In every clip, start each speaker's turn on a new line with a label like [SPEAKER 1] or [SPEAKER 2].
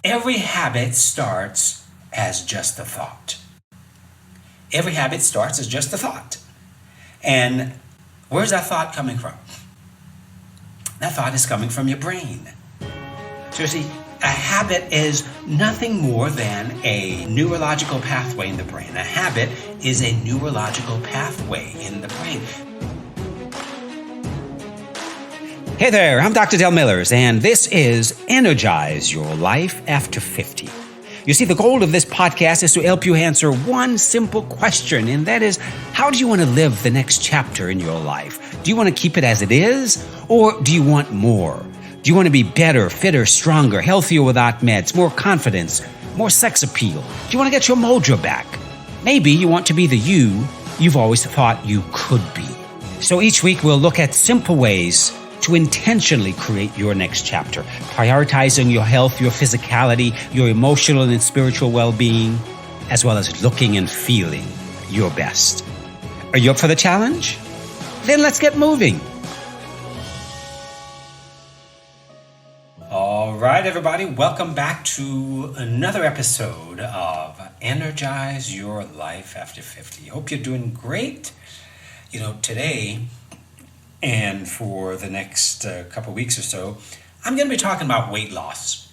[SPEAKER 1] Every habit starts as just a thought. Every habit starts as just a thought. And where's that thought coming from? That thought is coming from your brain. So you see, a habit is nothing more than a neurological pathway in the brain. A habit is a neurological pathway in the brain. Hey there, I'm Dr. Del Millers, and this is Energize Your Life After 50. You see, the goal of this podcast is to help you answer one simple question, and that is, how do you want to live the next chapter in your life? Do you want to keep it as it is, or do you want more? Do you want to be better, fitter, stronger, healthier without meds, more confidence, more sex appeal? Do you want to get your mojo back? Maybe you want to be the you you've always thought you could be. So each week we'll look at simple ways to intentionally create your next chapter, prioritizing your health, your physicality, your emotional and spiritual well-being, as well as looking and feeling your best. Are you up for the challenge? Then let's get moving. All right, everybody, welcome back to another episode of Energize Your Life After 50. Hope you're doing great. You know, today and for the next couple weeks or so, I'm going to be talking about weight loss.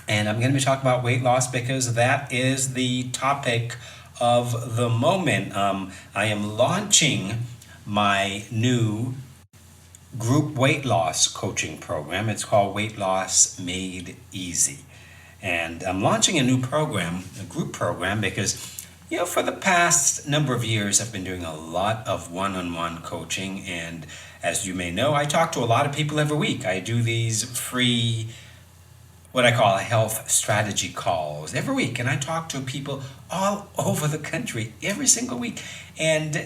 [SPEAKER 1] And I'm going to be talking about weight loss because that is the topic of the moment. I am launching my new group weight loss coaching program. It's called Weight Loss Made Easy. And I'm launching a new program, a group program, because, you know, for the past number of years, I've been doing a lot of one-on-one coaching. And as you may know, I talk to a lot of people every week. I do these free, what I call health strategy calls every week. And I talk to people all over the country every single week. And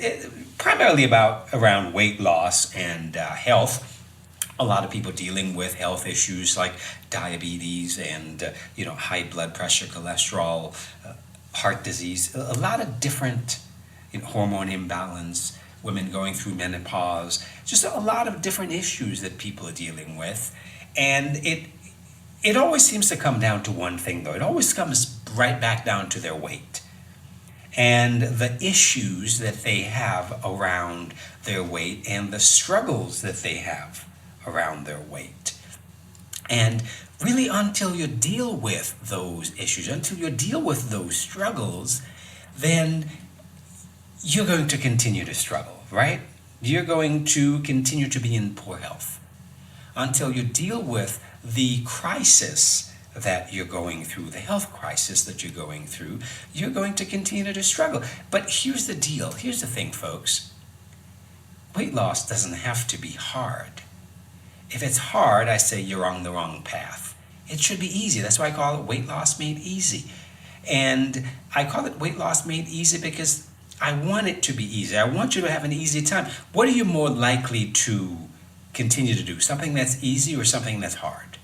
[SPEAKER 1] primarily around weight loss and health. A lot of people dealing with health issues like diabetes and, high blood pressure, cholesterol, heart disease, a lot of different hormone imbalance, women going through menopause, just a lot of different issues that people are dealing with. And it always seems to come down to one thing, though. It always comes right back down to their weight and the issues that they have around their weight and the struggles that they have around their weight. And really, until you deal with those issues, until you deal with those struggles, then you're going to continue to struggle, right? You're going to continue to be in poor health until you deal with the crisis that you're going through, the health crisis that you're going through. You're going to continue to struggle. But here's the deal. Here's the thing, folks. Weight loss doesn't have to be hard. If it's hard, I say you're on the wrong path. It should be easy. That's why I call it Weight Loss Made Easy. And I call it Weight Loss Made Easy because I want it to be easy. I want you to have an easy time. What are you more likely to continue to do? Something that's easy or something that's hard?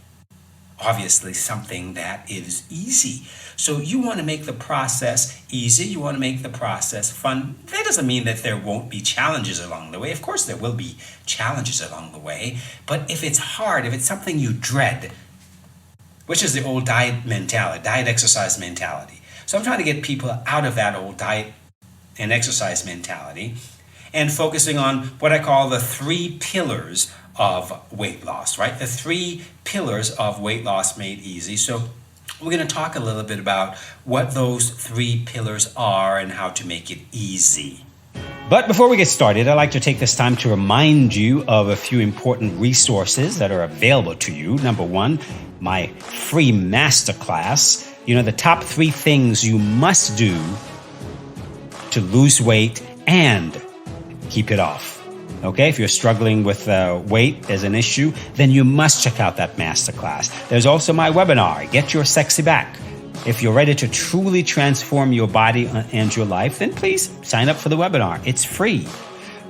[SPEAKER 1] Obviously, something that is easy. So you want to make the process easy. You want to make the process fun. That doesn't mean that there won't be challenges along the way. Of course, there will be challenges along the way. But if it's hard, if it's something you dread, which is the old diet mentality, diet exercise mentality. So I'm trying to get people out of that old diet and exercise mentality and focusing on what I call the 3 pillars of weight loss, right? The 3 pillars of weight loss made easy. So we're going to talk a little bit about what those 3 pillars are and how to make it easy. But before we get started, I'd like to take this time to remind you of a few important resources that are available to you. Number 1, my free masterclass. The top 3 things you must do to lose weight and keep it off. Okay, if you're struggling with weight as an issue, then you must check out that masterclass. There's also my webinar, Get Your Sexy Back. If you're ready to truly transform your body and your life, then please sign up for the webinar. It's free.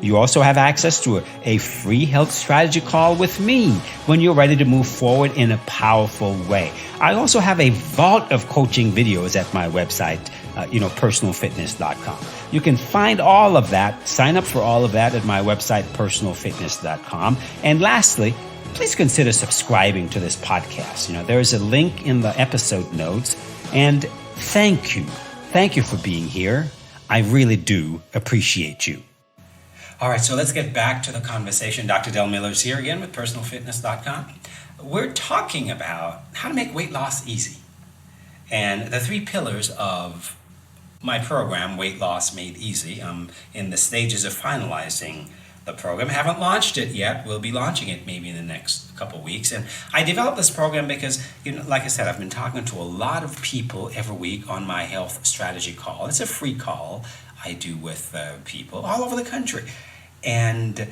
[SPEAKER 1] You also have access to a free health strategy call with me when you're ready to move forward in a powerful way. I also have a vault of coaching videos at my website, personalfitness.com. You can find all of that, sign up for all of that at my website, personalfitness.com. And lastly, please consider subscribing to this podcast. There is a link in the episode notes. And thank you. Thank you for being here. I really do appreciate you. All right, so let's get back to the conversation. Dr. Del Miller's here again with personalfitness.com. We're talking about how to make weight loss easy. And the 3 pillars of my program, Weight Loss Made Easy. I'm in the stages of finalizing the program. I haven't launched it yet. We'll be launching it maybe in the next couple of weeks. And I developed this program because, like I said, I've been talking to a lot of people every week on my health strategy call. It's a free call I do with people all over the country. And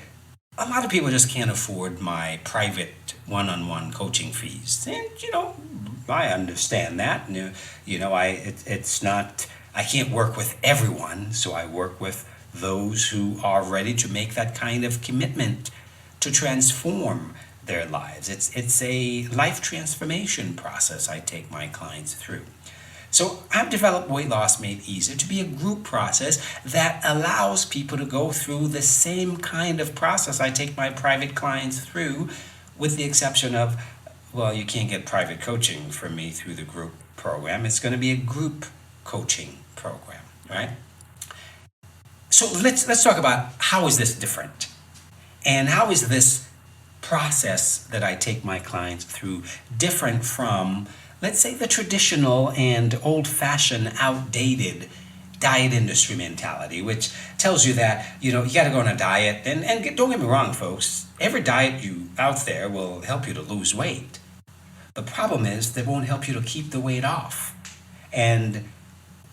[SPEAKER 1] a lot of people just can't afford my private one-on-one coaching fees. And, I understand that. It's not, I can't work with everyone, so I work with those who are ready to make that kind of commitment to transform their lives. It's a life transformation process I take my clients through. So I've developed Weight Loss Made Easy to be a group process that allows people to go through the same kind of process I take my private clients through, with the exception of, you can't get private coaching from me through the group program. It's going to be a group coaching program, right? So let's talk about how is this different, and how is this process that I take my clients through different from, let's say, the traditional and old-fashioned, outdated diet industry mentality, which tells you that, you got to go on a diet. And don't get me wrong, folks, every diet out there will help you to lose weight. The problem is they won't help you to keep the weight off. And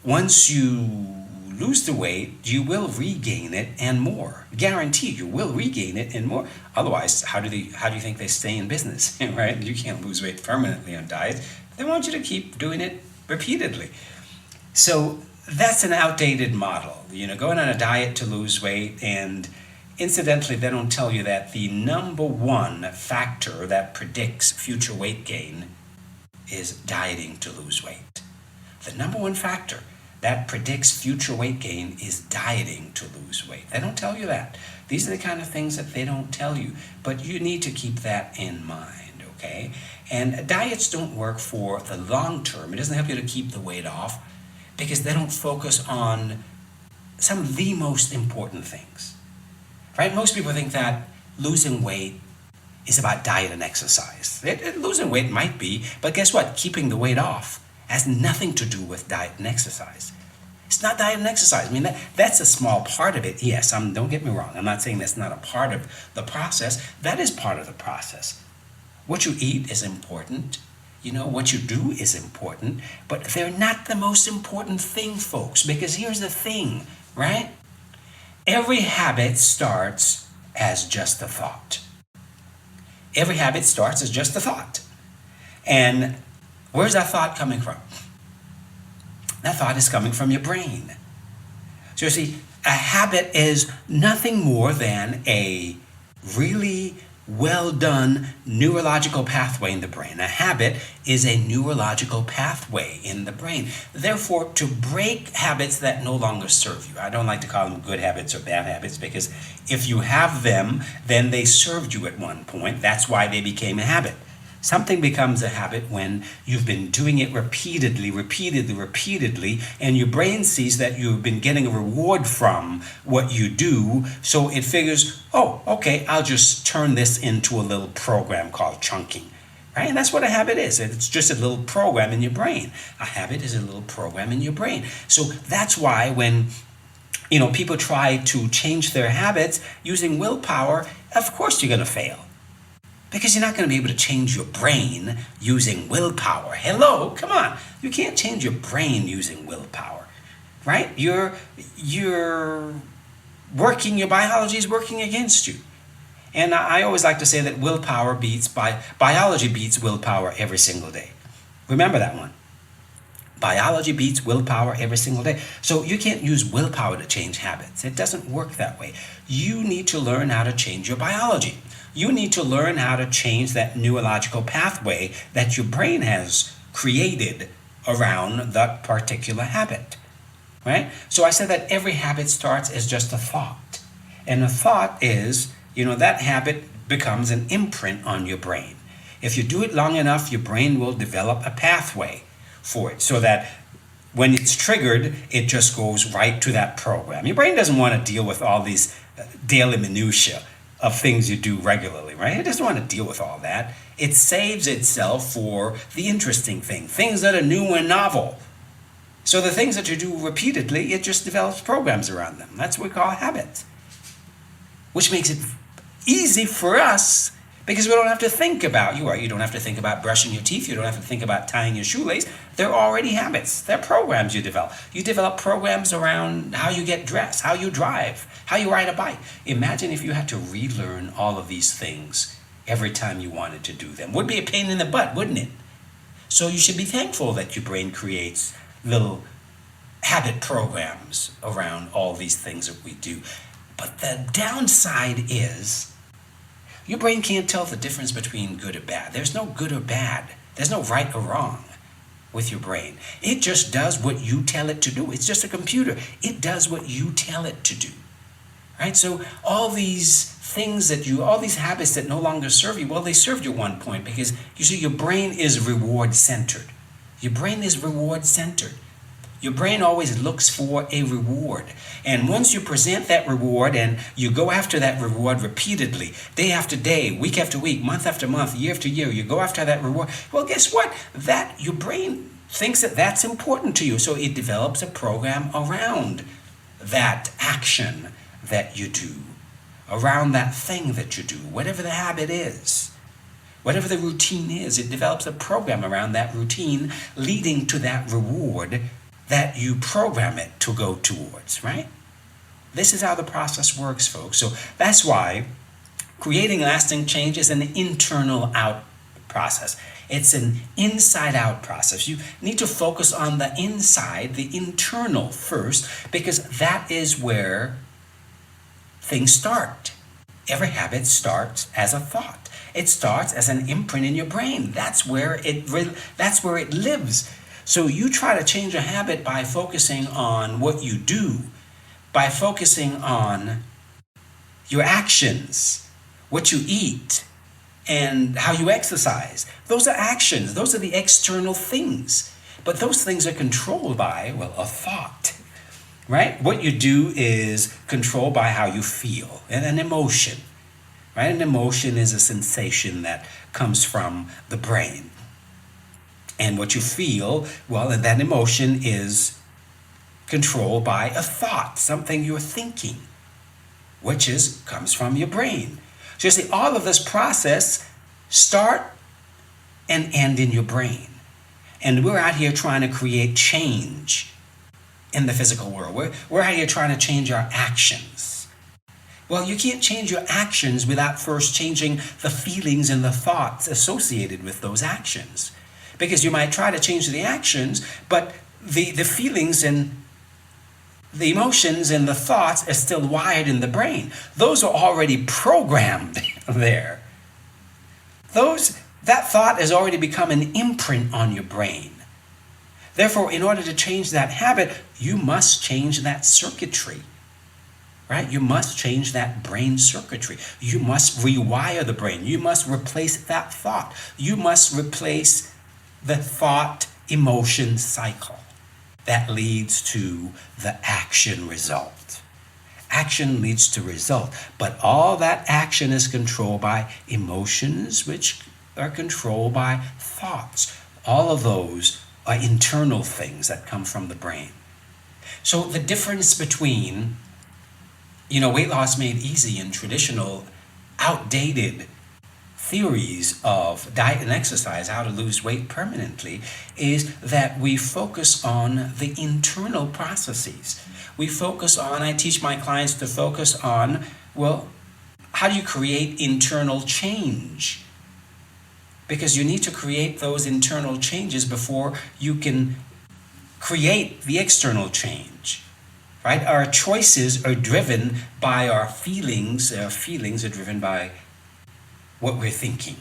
[SPEAKER 1] once you lose the weight, you will regain it and more. Guaranteed, you will regain it and more. Otherwise, how do you think they stay in business, right? You can't lose weight permanently on diets. They want you to keep doing it repeatedly. So that's an outdated model. Going on a diet to lose weight, and incidentally, they don't tell you that the number one factor that predicts future weight gain is dieting to lose weight. The number one factor that predicts future weight gain is dieting to lose weight. They don't tell you that. These are the kind of things that they don't tell you, but you need to keep that in mind, okay? And diets don't work for the long term. It doesn't help you to keep the weight off because they don't focus on some of the most important things, right? Most people think that losing weight is about diet and exercise. Losing weight might be, but guess what? Keeping the weight off has nothing to do with diet and exercise. It's not diet and exercise. I mean, that's a small part of it. Yes, don't get me wrong. I'm not saying that's not a part of the process. That is part of the process. What you eat is important. What you do is important. But they're not the most important thing, folks. Because here's the thing, right? Every habit starts as just a thought. Every habit starts as just a thought. And where's that thought coming from? That thought is coming from your brain. So you see, a habit is nothing more than a really well done neurological pathway in the brain. A habit is a neurological pathway in the brain. Therefore, to break habits that no longer serve you, I don't like to call them good habits or bad habits, because if you have them, then they served you at one point. That's why they became a habit. Something becomes a habit when you've been doing it repeatedly, and your brain sees that you've been getting a reward from what you do, so it figures, oh, okay, I'll just turn this into a little program called chunking, right? And that's what a habit is. It's just a little program in your brain. A habit is a little program in your brain. So that's why when people try to change their habits using willpower, of course you're going to fail. Because you're not going to be able to change your brain using willpower. Hello, come on. You can't change your brain using willpower, right? Your biology is working against you. And I always like to say that biology beats willpower every single day. Remember that one. Biology beats willpower every single day. So you can't use willpower to change habits. It doesn't work that way. You need to learn how to change your biology. You need to learn how to change that neurological pathway that your brain has created around that particular habit, right? So I said that every habit starts as just a thought. And a thought is, that habit becomes an imprint on your brain. If you do it long enough, your brain will develop a pathway for it so that when it's triggered, it just goes right to that program. Your brain doesn't want to deal with all these daily minutiae of things you do regularly, right? It doesn't want to deal with all that. It saves itself for the interesting things that are new and novel. So the things that you do repeatedly, it just develops programs around them. That's what we call habits, which makes it easy for us because we don't have to think about you don't have to think about brushing your teeth. You don't have to think about tying your shoelace. They're already habits. They're programs you develop. You develop programs around how you get dressed, how you drive, how you ride a bike. Imagine if you had to relearn all of these things every time you wanted to do them. Would be a pain in the butt, wouldn't it? So you should be thankful that your brain creates little habit programs around all these things that we do. But the downside is your brain can't tell the difference between good or bad. There's no good or bad. There's no right or wrong with your brain. It just does what you tell it to do. It's just a computer. It does what you tell it to do. Right? So all these all these habits that no longer serve you, well, they served you at one point because you see your brain is reward centered. Your brain is reward centered. Your brain always looks for a reward. And once you present that reward and you go after that reward repeatedly, day after day, week after week, month after month, year after year, you go after that reward. Well, guess what? Your brain thinks that that's important to you. So it develops a program around that action that you do, around that thing that you do, whatever the habit is. Whatever the routine is, it develops a program around that routine leading to that reward that you program it to go towards, right? This is how the process works, folks. So that's why creating lasting change is an internal out process. It's an inside out process. You need to focus on the inside, the internal first, because that is where things start. Every habit starts as a thought. It starts as an imprint in your brain. That's where it lives. So you try to change a habit by focusing on what you do, by focusing on your actions, what you eat, and how you exercise. Those are actions. Those are the external things. But those things are controlled by, a thought, right? What you do is controlled by how you feel and an emotion, right? An emotion is a sensation that comes from the brain. And what you feel, and that emotion is controlled by a thought, something you're thinking, which comes from your brain. So you see, all of this process start and end in your brain. And we're out here trying to create change in the physical world. We're out here trying to change our actions. Well, you can't change your actions without first changing the feelings and the thoughts associated with those actions. Because you might try to change the actions, but the feelings and the emotions and the thoughts are still wired in the brain. Those are already programmed there. That thought has already become an imprint on your brain. Therefore, in order to change that habit, you must change that circuitry. Right? You must change that brain circuitry. You must rewire the brain. You must replace that thought. You must replace the thought-emotion cycle that leads to the action result. Action leads to result, but all that action is controlled by emotions, which are controlled by thoughts. All of those are internal things that come from the brain. So the difference between, weight loss made easy and traditional, outdated theories of diet and exercise, how to lose weight permanently, is that we focus on the internal processes. I teach my clients to focus on, how do you create internal change? Because you need to create those internal changes before you can create the external change. Right? Our choices are driven by our feelings. Our feelings are driven by what we're thinking.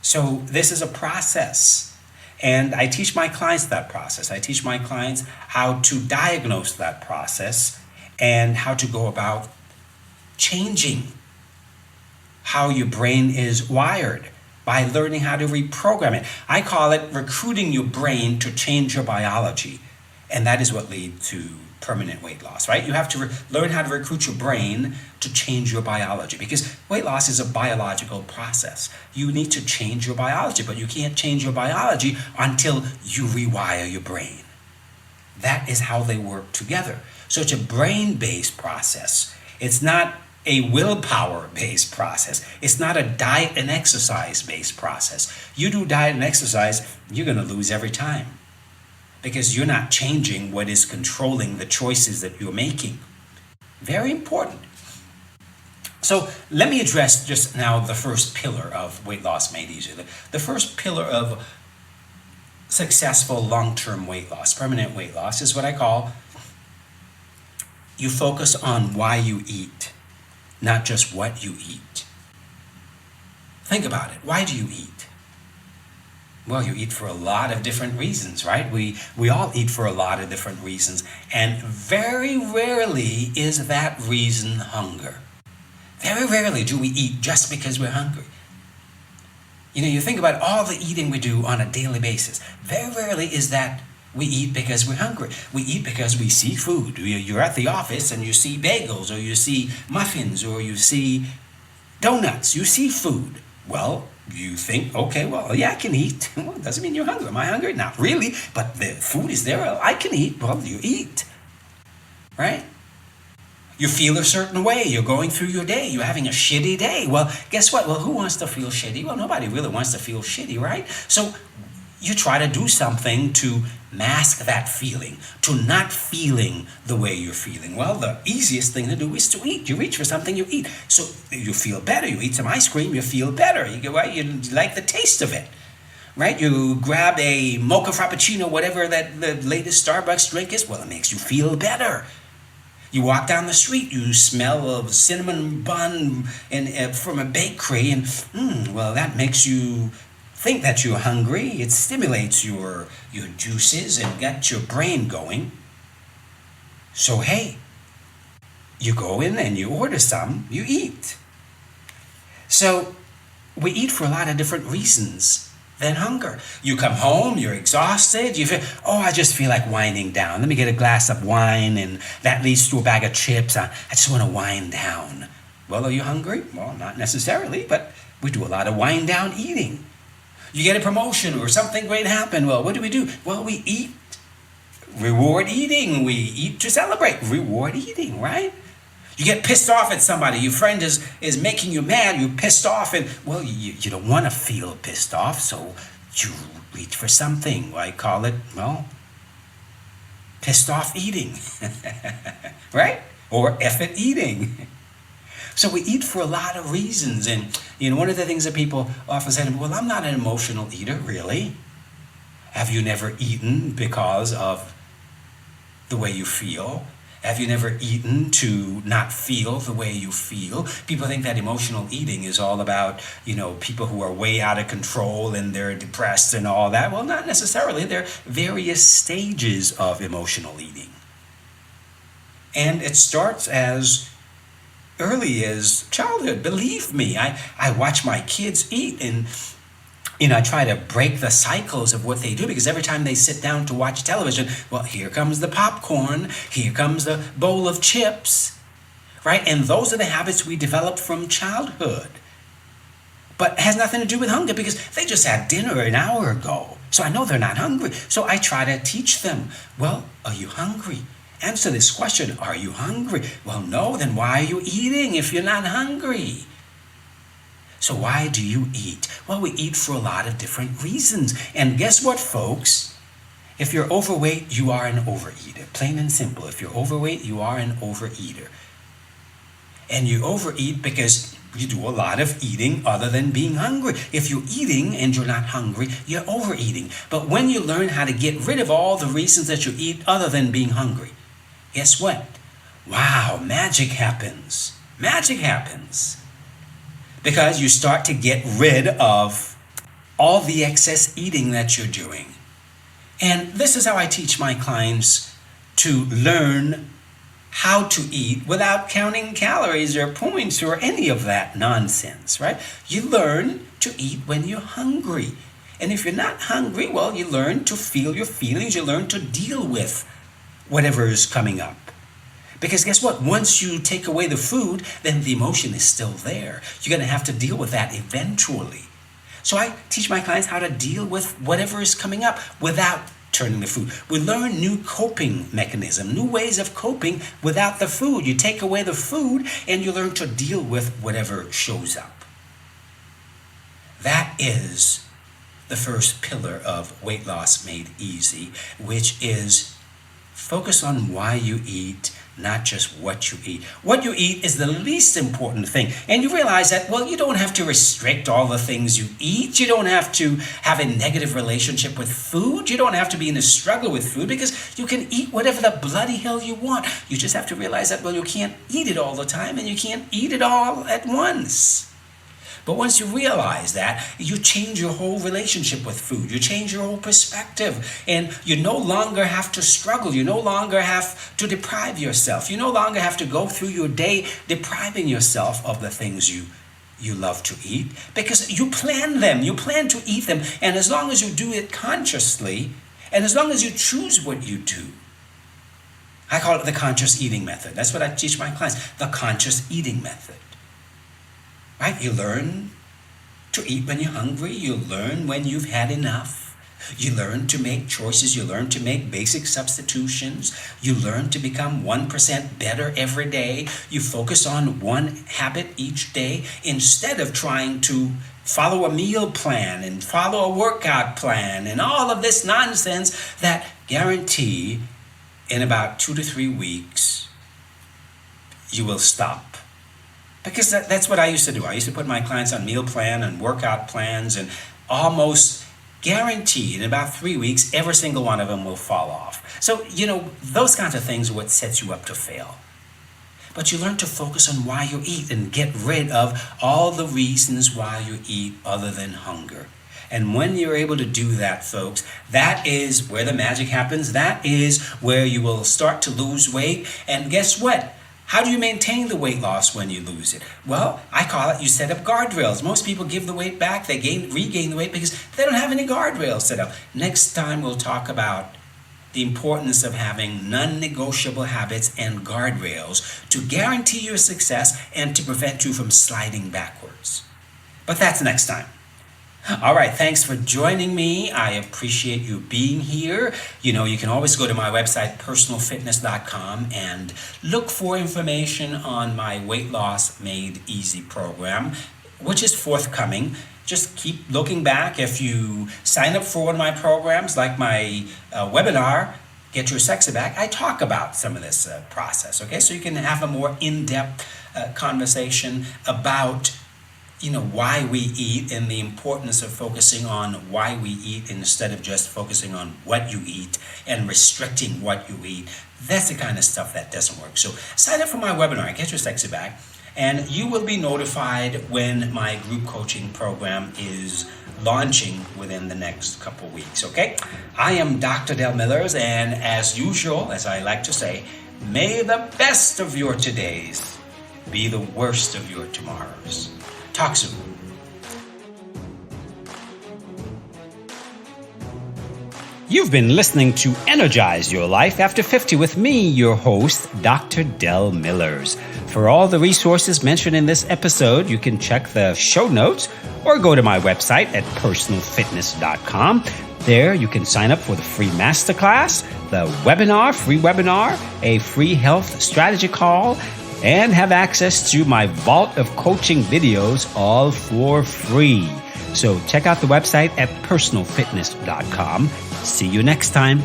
[SPEAKER 1] So this is a process, and I teach my clients that process. I teach my clients how to diagnose that process and how to go about changing how your brain is wired by learning how to reprogram it. I call it recruiting your brain to change your biology. And that is what leads to permanent weight loss, right? You have to learn how to recruit your brain to change your biology, because weight loss is a biological process. You need to change your biology, but you can't change your biology until you rewire your brain. That is how they work together. So it's a brain-based process. It's not a willpower-based process. It's not a diet and exercise-based process. You do diet and exercise, you're going to lose every time, because you're not changing what is controlling the choices that you're making. Very important. So let me address just now the first pillar of Weight Loss Made Easier. The first pillar of successful long-term weight loss, permanent weight loss, is what I call you focus on why you eat, not just what you eat. Think about it. Why do you eat? Well, you eat for a lot of different reasons, right? We all eat for a lot of different reasons, and very rarely is that reason hunger. Very rarely do we eat just because we're hungry. You think about all the eating we do on a daily basis. Very rarely is that we eat because we're hungry. We eat because we see food. You're at the office and you see bagels, or you see muffins, or you see donuts. You see food. Well, you think, okay, well, yeah, I can eat. Well, it doesn't mean you're hungry. Am I hungry? Not really, but the food is there. I can eat. Well, you eat, right? You feel a certain way. You're going through your day. You're having a shitty day. Well, guess what? Well, who wants to feel shitty? Well, nobody really wants to feel shitty, right? So you try to do something to mask that feeling, to not feeling the way you're feeling. Well, the easiest thing to do is to eat. You reach for something, you eat. So you feel better. You eat some ice cream, you feel better. You like the taste of it, right? You grab a mocha frappuccino, whatever that the latest Starbucks drink is. Well, it makes you feel better. You walk down the street, you smell a cinnamon bun from a bakery, and well, that makes you think that you're hungry. It stimulates your juices and gets your brain going. So hey, you go in and you order some, you eat. So we eat for a lot of different reasons than hunger. You come home, you're exhausted, you feel, I just feel like winding down. Let me get a glass of wine, and that leads to a bag of chips. I just want to wind down. Well, are you hungry? Well, not necessarily, but we do a lot of wind down eating. You get a promotion or something great happened. Well, what do? Well, we eat. Reward eating. We eat to celebrate. Reward eating, right? You get pissed off at somebody. Your friend is making you mad. You're pissed off, and well, you don't want to feel pissed off, so you reach for something. I call it, well, pissed off eating, right? Or effort eating. So we eat for a lot of reasons, and one of the things that people often say to me, well, I'm not an emotional eater, really. Have you never eaten because of the way you feel? Have you never eaten to not feel the way you feel? People think that emotional eating is all about, people who are way out of control and they're depressed and all that. Well, not necessarily. There are various stages of emotional eating. And it starts as early as childhood. Believe me, I watch my kids eat, and I try to break the cycles of what they do, because every time they sit down to watch television, well, here comes the popcorn, here comes the bowl of chips, right? And those are the habits we developed from childhood. But it has nothing to do with hunger, because they just had dinner an hour ago. So I know they're not hungry. So I try to teach them, well, are you hungry? Answer this question, are you hungry? Well, no, then why are you eating if you're not hungry? So why do you eat? Well, we eat for a lot of different reasons. And guess what, folks? If you're overweight, you are an overeater. Plain and simple. If you're overweight, you are an overeater. And you overeat because you do a lot of eating other than being hungry. If you're eating and you're not hungry, you're overeating. But when you learn how to get rid of all the reasons that you eat other than being hungry, guess what? Wow, magic happens. Magic happens. Because you start to get rid of all the excess eating that you're doing. And this is how I teach my clients to learn how to eat without counting calories or points or any of that nonsense, right? You learn to eat when you're hungry. And if you're not hungry, well, you learn to feel your feelings. You learn to deal with whatever is coming up. Because guess what? Once you take away the food, then the emotion is still there. You're going to have to deal with that eventually. So I teach my clients how to deal with whatever is coming up without turning the food. We learn new coping mechanism, new ways of coping without the food. You take away the food and you learn to deal with whatever shows up. That is the first pillar of weight loss made easy, which is focus on why you eat, not just what you eat. What you eat is the least important thing. And you realize that, well, you don't have to restrict all the things you eat. You don't have to have a negative relationship with food. You don't have to be in a struggle with food because you can eat whatever the bloody hell you want. You just have to realize that, well, you can't eat it all the time and you can't eat it all at once. But once you realize that, you change your whole relationship with food. You change your whole perspective. And you no longer have to struggle. You no longer have to deprive yourself. You no longer have to go through your day depriving yourself of the things you love to eat. Because you plan them. You plan to eat them. And as long as you do it consciously, and as long as you choose what you do, I call it the conscious eating method. That's what I teach my clients, the conscious eating method. Right? You learn to eat when you're hungry. You learn when you've had enough. You learn to make choices. You learn to make basic substitutions. You learn to become 1% better every day. You focus on one habit each day instead of trying to follow a meal plan and follow a workout plan and all of this nonsense that guarantee in about 2 to 3 weeks you will stop. Because that's what I used to do. I used to put my clients on meal plan and workout plans and almost guaranteed in about 3 weeks, every single one of them will fall off. So, those kinds of things are what sets you up to fail. But you learn to focus on why you eat and get rid of all the reasons why you eat other than hunger. And when you're able to do that, folks, that is where the magic happens. That is where you will start to lose weight. And guess what? How do you maintain the weight loss when you lose it? Well, I call it you set up guardrails. Most people give the weight back. They regain the weight because they don't have any guardrails set up. Next time we'll talk about the importance of having non-negotiable habits and guardrails to guarantee your success and to prevent you from sliding backwards. But that's next time. All right, thanks for joining me. I appreciate you being here. You can always go to my website, personalfitness.com, and look for information on my Weight Loss Made Easy program, which is forthcoming. Just keep looking back. If you sign up for one of my programs, like my webinar, Get Your Sexy Back, I talk about some of this process, okay? So you can have a more in-depth conversation about why we eat and the importance of focusing on why we eat instead of just focusing on what you eat and restricting what you eat. That's the kind of stuff that doesn't work. So sign up for my webinar, Get Your Sexy Back, and you will be notified when my group coaching program is launching within the next couple weeks, okay? I am Dr. Del Millers, and as usual, as I like to say, may the best of your todays be the worst of your tomorrows. Talk soon. You've been listening to Energize Your Life After 50 with me, your host, Dr. Del Millers. For all the resources mentioned in this episode, you can check the show notes or go to my website at personalfitness.com. There you can sign up for the free masterclass, the free webinar, a free health strategy call, and have access to my vault of coaching videos all for free. So check out the website at personalfitness.com. See you next time.